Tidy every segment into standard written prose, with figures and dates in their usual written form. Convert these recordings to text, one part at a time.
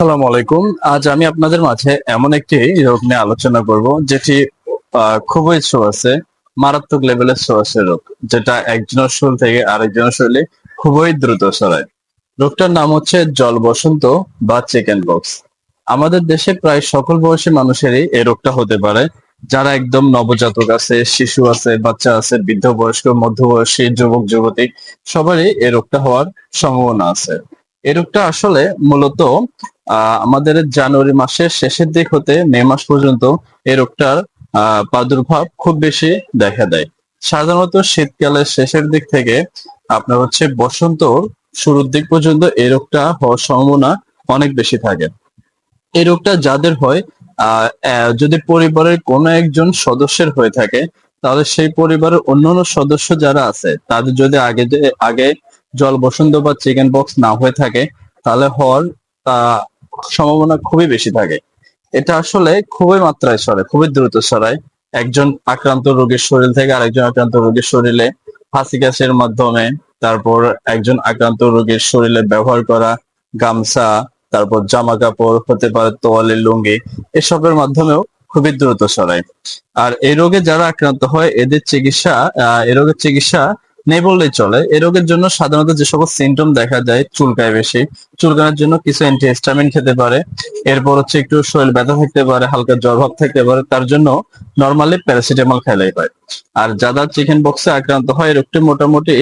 আসসালামু আলাইকুম। আজ আমি আপনাদের মাঝে এমন একটি রোগ নিয়ে আলোচনা করব যেটি খুবই ছোঁয়াচে, মারাত্মক লেভেলের ছোঁয়াচে রোগ, যেটা একজনের শরীর থেকে আরেকজনের শরীরে খুবই দ্রুত ছড়ায়। রোগটার নাম হচ্ছে জল বসন্ত বা চিকেন পক্স। আমাদের দেশে প্রায় সকল বয়সী মানুষেরই এই রোগটা হতে পারে। যারা একদম নবজাতক আছে, শিশু আছে, বাচ্চা আছে, বৃদ্ধ বয়স্ক, মধ্যবয়সী, যুবক যুবতী, সবারই এই রোগটা হওয়ার সম্ভাবনা আছে। এই রোগটা আসলে মূলত আমাদের জানুয়ারি মাসের শেষের দিক হতে মে মাস পর্যন্ত এই রোগটার প্রাদুর্ভাব খুব বেশি দেখা দেয়। সাধারণত শীতকালের শেষের দিক থেকে আপনার হচ্ছে বসন্ত শুরুর দিক পর্যন্ত এই রোগটা হওয়ার সম্ভাবনা অনেক বেশি থাকে। এই রোগটা যাদের হয়, যদি পরিবারের কোনো একজন সদস্যের হয়ে থাকে, তাহলে সেই পরিবারের অন্যান্য সদস্য যারা আছে তাদের যদি আগে জল বসন্ত বা চিকেন পক্স না হয়ে থাকে, তাহলে হওয়ার আহ, সম্ভাবনা খুবই বেশি থাকে। এটা আসলে খুবই মাত্রায় ছড়ায়, খুবই দ্রুত ছড়ায়। একজন আক্রান্ত রোগীর শরীর থেকে আরেকজন আক্রান্ত রোগীর শরীরে হাঁচি কাশির মাধ্যমে, তারপর একজন আক্রান্ত রোগীর শরীরে ব্যবহার করা গামছা, তারপর জামা কাপড়, হতে পারে তোয়ালে, লুঙ্গি, এসবের মাধ্যমেও খুবই দ্রুত ছড়ায়। আর এই রোগে যারা আক্রান্ত হয় এদের চিকিৎসা, এই রোগের চিকিৎসা নেই বললেই চলে। এই রোগের জন্য সাধারণত যে সকল সিমটম দেখা যায়, চুলকায় বেশি, চুলকানোর জন্য কিছু অ্যান্টিহিস্টামিন খেতে পারে। এরপর হচ্ছে একটু শরীর ব্যথা থাকতে পারে, হালকা জ্বর ভাব থাকতে পারে, তার জন্য নর্মালি প্যারাসিটামল খাইলেই হয়। আর যারা চিকেন পক্সে আক্রান্ত হয়, এই রোগটি মোটামুটি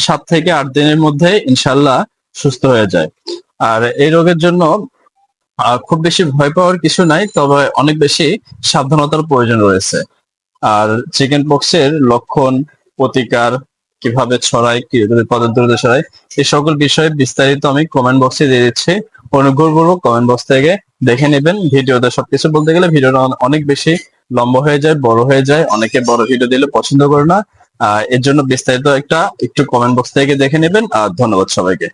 7 থেকে 8 দিনের মধ্যে ইনশাল্লাহ সুস্থ হয়ে যায়। আর এই রোগের জন্য খুব বেশি ভয় পাওয়ার কিছু নাই, তবে অনেক বেশি সাবধানতার প্রয়োজন রয়েছে। আর চিকেন পক্সের লক্ষণ, প্রতিকার, কিভাবে ছড়ায়, কি কত দ্রুত ছড়ায়, এই সকল বিষয়ে বিস্তারিত আমি কমেন্ট বক্সে দিয়ে দিচ্ছি। অনুগ্রহ করবো কমেন্ট বক্স থেকে দেখে নেবেন। ভিডিওতে সবকিছু বলতে গেলে ভিডিওটা অনেক বেশি লম্বা হয়ে যায়, বড় হয়ে যায়, অনেকে বড় ভিডিও দিলে পছন্দ করে না। এর জন্য বিস্তারিত একটু কমেন্ট বক্স থেকে দেখে নেবেন। আর ধন্যবাদ সবাইকে।